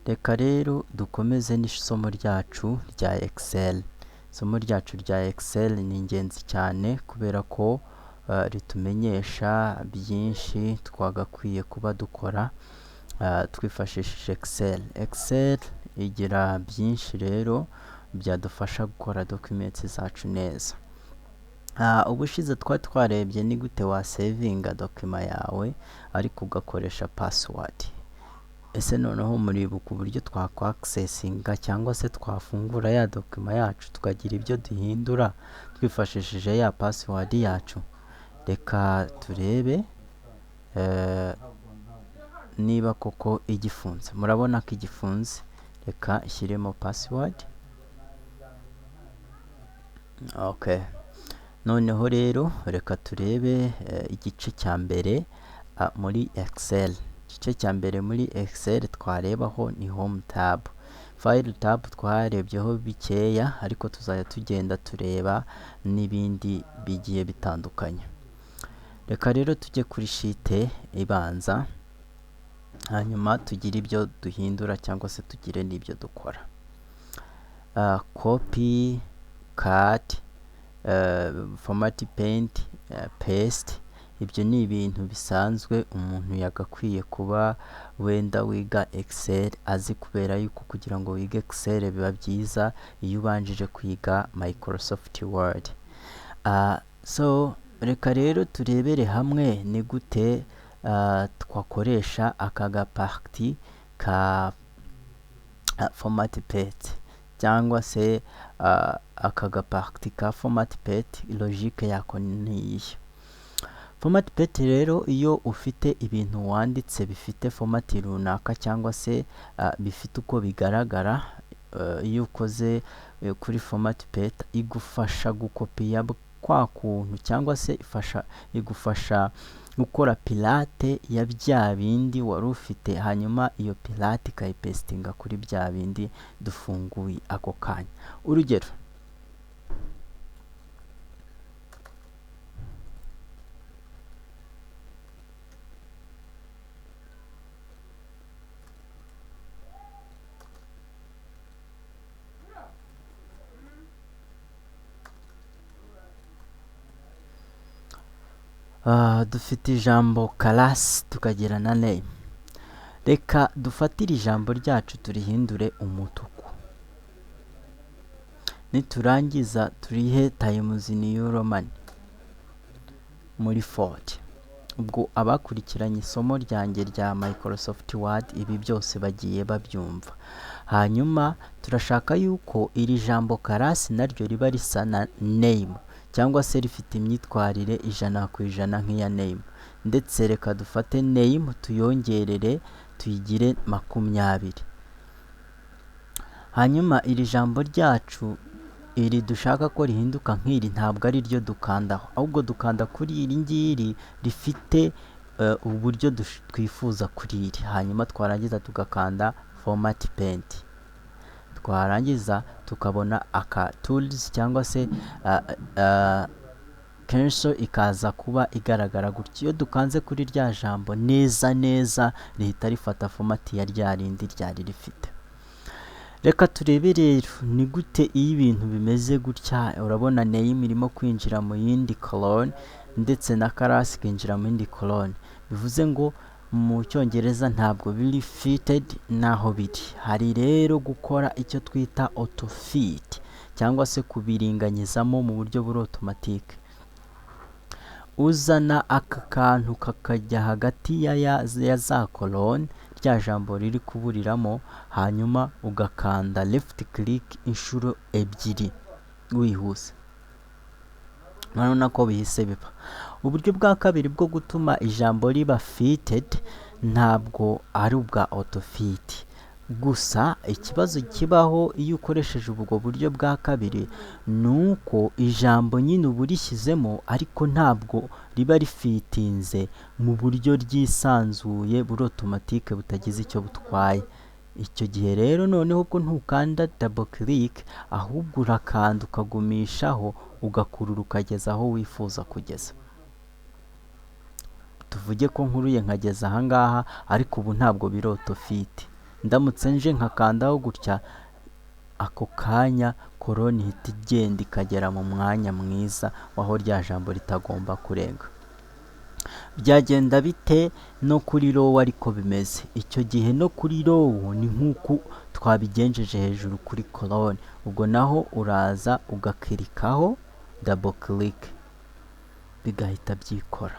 Reka rero dukomeze n'isomo ryacu rya Excel. Isomo ryacu rya Excel ni ingenzi cyane kubera ko ritumenyesha byinshi twagakwiye kuba dukora twifashishije Excel. Excel igira byinshi rero byadufasha gukora documents zacu neza. Ubushize twarebye ni gute wasevinga document yawe ariko ugakoresha password. Ese noneho muribuka uburyo twakwaccessinga cyangwa se twafungura ya document yacu tukagira ibyo duhindura twifashishije ya password yacu? Reka turebe niba koko igifunze. Murabona ko igifunze. Reka ishyiremo password. Okay. Noneho rero reka turebe igice cya mbere muri Excel. Igice cya mbere muri Excel twarebaho ni home tab. File tab twarebyeho bikeya ariko tuzajya tugenda tureba n'ibindi bigiye bitandukanye. Reka rero tujye kuri sheet ibanza, hanyuma tugire ibyo duhindura cyangwa se tugire n'ibyo dukora. Copy, cut, format, paint, paste. Ibyo ni ibintu bisanzwe umuntu yagakwiye kuba wenda wiga Excel azi, kubera yuko kugira ngo wige Excel biba byiza iyo ubanjije kwiga Microsoft Word. So reka rero turebere hamwe ni gute twakoresha aka gaparti ka format paste cyangwa se aka gaparti ka format paste. Logique yako ni iyi. Format paste rero iyo ufite ibintu wanditse bifite format runaka cyangwa se bifite uko bigaragara, iyo ukoze kuri format paste igufasha gukopiya kwa kuntu cyangwa se igufasha gukora pirate ya bya bindi wari ufite, hanyuma iyo pirate ikayipestinga kuri bya bindi dufunguye ako kanya. Urugero, dufite ijambo class tukagira na name. Reka dufatire ijambo ryacu turihindure umutuku. Niturangiza turihe times new roman muri Ford. Ubwo abakurikiranye isomo ryanjye rya Microsoft Word ibi byose bagiye babyumva. Hanyuma turashaka yuko iri jambo class naryo riba risa na name cyangwa se rifite imyitwarire 100% nk'iya name. Ndetse reka dufate name tuyongerere tuyigire 20. Hanyuma iri jambo ryacu iri dushaka ko rihinduka nk'iri ntabwo ari ryo dukandaho, ahubwo dukanda kuri iri ngiri rifite uburyo twifuza kuri iri. Hanyuma twarangiza tugakanda format paint. Twarangiza tukabona aka tools cyangwa se cancel ikaza kuba igaragara gutyo. Iyo dukanze kuri rya jambo neza rihita rifata format ya rya rindi ryari rifite. Reka turebe rero ni gute iyo ibintu bimeze gutya. Urabona name irimo kwinjira mu yindi colonne ndetse na class kwinjira mu yindi colonne. Bivuze ngo mu Cyongereza ntabwo biri fitted naho biri. Hari rero gukora icyo twita auto fit cyangwa se kubiringanyizamo mu buryo buri automatique. Uzana aka kantu kakajya hagati ya za colonne rya jambo riri kuburiramo, hanyuma ugakanda left click inshuro 2 wihuse. Murabona ko bihise biba. Uburyo bwa kabiri bwo gutuma ijambo riba fitted ntabwo ari ubwa auto fit. Gusa ikibazo kibaho iyo ukoresheje ubwo buryo bwa kabiri nuko ijambo nyine uburishyizemo ariko ntabwo riba rifitinze mu buryo ryisanzuye buri automatique butagize icyo butwaye. Icyo gihe rero noneho ubwo ntukanda double click, ahubwo urakanda ukagumishaho ugakurura ukageza aho wifuza kugeza. Tuvuge ko nkuruye nkageza ahangaha ariko ubu ntabwo biri auto fit. ndamutse nje nkakandaho gutya, ako kanya korone ihita igenda ikagera mu mwanya mwiza waho rya jambo ritagomba kurenga. Byagenda bite no kuri row ariko bimeze? Icyo gihe no kuri row ni nk'uko twabigenjeje hejuru kuri colonne, ubwo naho uraza ugakirikaho double click bigahita byikora.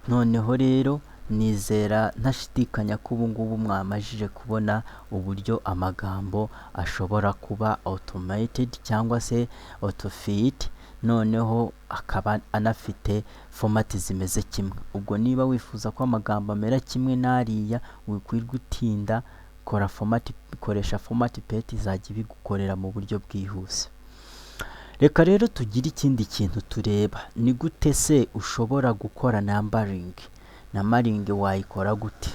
Noneho rero nizera ntashidikanya ko ubu ngubu mwamajije kubona uburyo amagambo ashobora kuba automated cyangwa se autofit, noneho akaba anafite format zimeze kimwe. Ubwo niba wifuza ko amagambo amera kimwe n'ariya, wikwirwa utinda, koresha format pet izajya ibigukorera mu buryo bwihuse. Reka rero tugire ikindi kintu tureba, ni gute se ushobora gukora numbering? Numbering wayikora gute?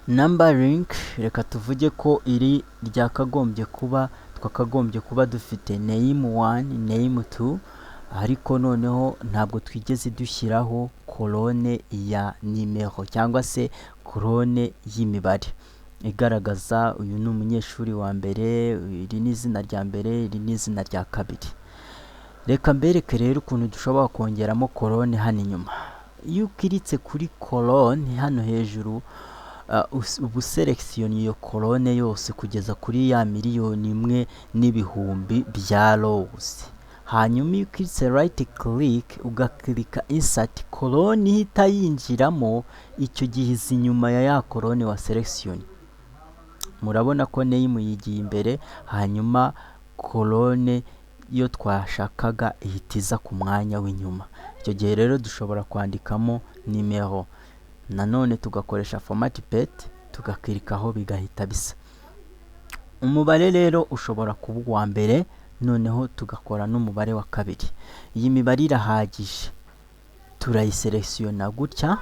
Numbering reka tuvuge ko iri ryakagombye kuba, twakagombye kuba dufite name 1, name 2, ariko noneho ntabwo twigeze dushyiraho kolone ya nimero cyangwa se kolone y'imibare igaragaza uyu ni umunyeshuri wa mbere, iri ni izina rya mbere, iri ni izina rya kabiri. Reka mbereke rero ukuntu dushobora kongeramo kolone hano inyuma. Iyo ukiritse kuri kolone hano hejuru, ubu selection iyo kolone yose kugeza kuri ya 1,000,000 bya rows. Hanyuma iyo ukiritse right click ugakirika insert, kolone ihita yinjiramo, icyo gihe izi nyuma ya kolone wa selection. Murabona ko name yigiye imbere, hanyuma kolone iyo twashakaga ihitiza ku mwanya w'inyuma. Icyo gihe rero dushobora kwandikamo nimero, nanone tugakoresha format pet tugakirikaho bigahita bisa. Umubare rero ushobora kuba uwa mbere, noneho tugakora n'umubare wa kabiri. Iyi mibare irahagije, turayiselektiona gutya,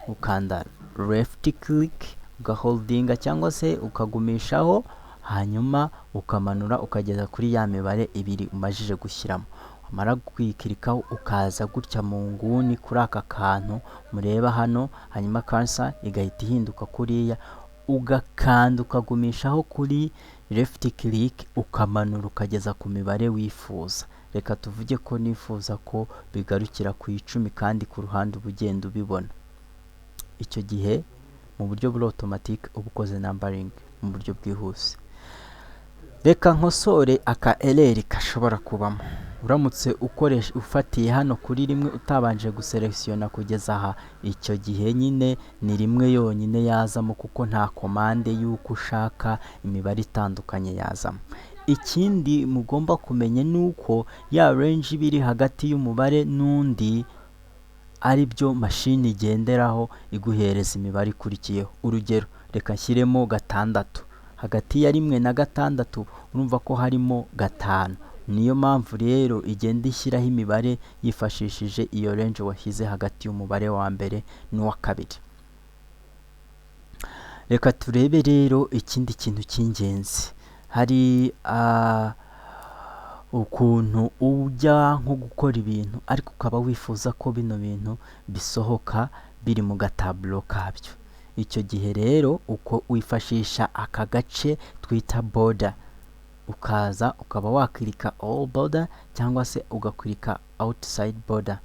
ukanda left click ugaholdinga cyangwa se ukagumishaho, hanyuma ukamanura ukageza kuri ya mibare ibiri umajije gushyiramo. Wamara kwikirikaho ukaza gutya mu nguni kuri aka kantu mureba hano, hanyuma cursor igahita ihinduka kuriya, ugakanda ukagumishaho kuri left click ukamanura ukageza ku mibare wifuza. Reka tuvuge ko nifuza ko bigarukira ku 10 kandi ku ruhande ubugenda ubibona. Icyo gihe mu buryo bwa automatic ubukoze numbering mu buryo bwihuse. Reka nkosore aka error kashobora kubamo. Uramutse ufatiye hano kuri rimwe utabanje guselektiona kugeza aha, icyo gihe nyine ni rimwe yonyine yazamo kuko nta komande y'uko ushaka imibare itandukanye yazamo. Ikindi mugomba kumenya nuko ya range biri hagati y'umubare n'undi ari byo machine igenderaho iguhereza imibare ikurikiyeho. Urugero, reka nshyiremo 6, hagati ya 1 na 6 urumva ko harimo 5. Niyo mpamvu rero igenda ishyiraho imibare yifashishije iyo range washyize hagati y'umubare wa mbere n'uwa kabiri. Reka turebe rero ikindi kintu cy'ingenzi. Hari ukuntu ujya nko gukora ibintu ariko ukaba wifuza ko bino bintu bisohoka biri mu gatablo kabyo. Icyo gihe rero uko wifashisha aka gace twita border, ukaza ukaba wakirika all border cyangwa se ugakwirika outside border.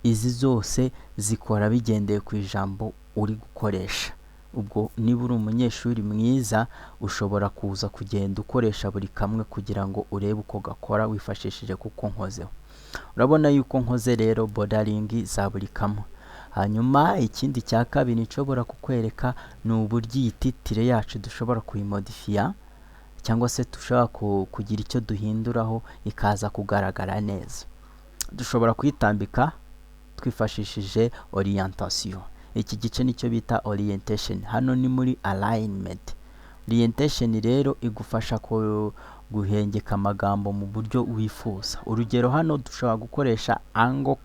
Izi zose zikora bigendeye ku ijambo uri gukoresha. Ubwo niba uri umunyeshuri mwiza ushobora kuza kugenda ukoresha buri kamwe kugira ngo urebe uko gakora wifashishije kuko nkozeho. Urabona yuko nkoze rero bordering za buri kamwe. Hanyuma ikindi cya kabiri nshobora kukwereka ni uburyo iyi titire yacu dushobora kuyimodifiya cyangwa se dushobora kugira icyo duhinduraho ikaza kugaragara neza. Dushobora kuyitambika twifashishije orientation. Iki gice nicyo bita orientation. Hano ni muri alignment. Orientation rero igufasha guhengeka amagambo mu buryo wifuza. Urugero, hano dushobora gukoresha angle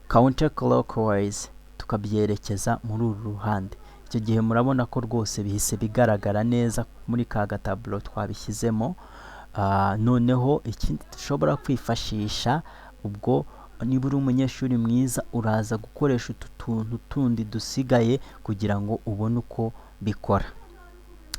counterclockwise tukabyerekeza muri uru ruhande. Icyo gihe murabona ko rwose bihise bigaragara neza muri ka gatablo twabishyizemo. Noneho ikindi dushobora kwifashisha ubwo niba uri umunyeshuri mwiza uraza gukoresha utu tuntu tundi dusigaye kugira ngo ubone uko bikora.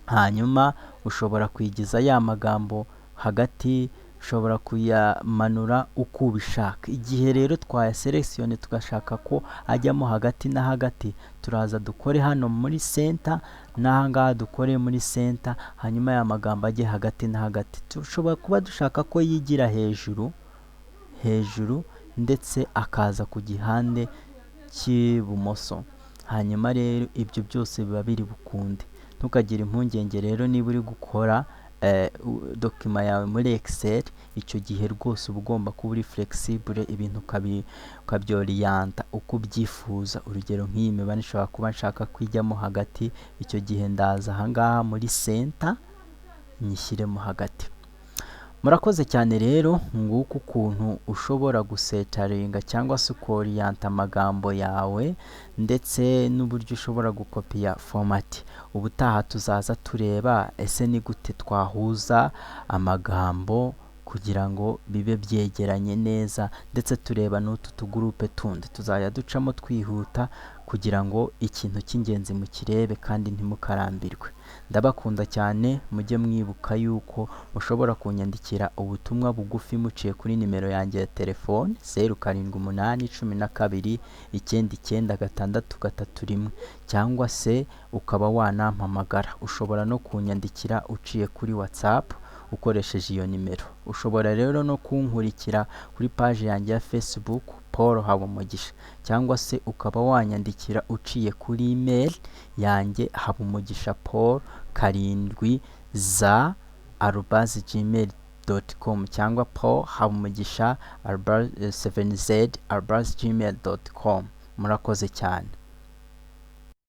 Hanyuma ushobora kwigiza ya magambo hagati, ushobora kuyamanura uko ubishaka. Igihe rero twayaselekisiyone tugashaka ko ajyamo hagati na hagati, turaza dukore hano muri center, n'aha ngaha dukore muri center, hanyuma ya magambo ajye hagati na hagati. Tushobora kuba dushaka ko yigira hejuru ndetse akaza ku gihande cy'ibumoso. Hanyuma rero ibyo byose biba biri bukunde. Ntukagire impungenge rero niba uri gukora dokima yawe muri Excel, icyo gihe rwose uba ugomba kuba uri flexible, ibintu ukabyoriyanta uko ubyifuza. Urugero nk'iyi mibare nshobora kuba nshaka kwijyamo hagati, icyo gihe ndaza aha ngaha muri center nyishyiremo hagati. Murakoze cyane rero, nguko ukuntu ushobora gusetaringa cyangwa se ukoriyanta amagambo yawe, ndetse n'uburyo ushobora gukopiya format. Ubutaha tuzaza tureba ese ni gute twahuza amagambo kugira ngo bibe byegeranye neza, ndetse tureba n'utu tugurupe tundi tuzajya ducamo twihuta kugira ngo ikintu cy'ingenzi mukirebe kandi ntimukarambirwe. Ndabakunda cyane, mujye mwibuka yuko mushobora kunyandikira ubutumwa bugufi muciye kuri nimero yanjye ya telefone 0781129631, cyangwa se ukaba wanampamagara. Ushobora no kunyandikira uciye kuri WhatsApp ukoresheje iyo nimero. Ushobora rero no kunkurikira kuri page yanjye ya Facebook Paul Habumugisha, cyangwa se ukaba wanyandikira uciye kuri email yanjye habumugisha.paul7z@gmail.com cyangwa paul habumugisha7z@gmail.com. Murakoze cyane.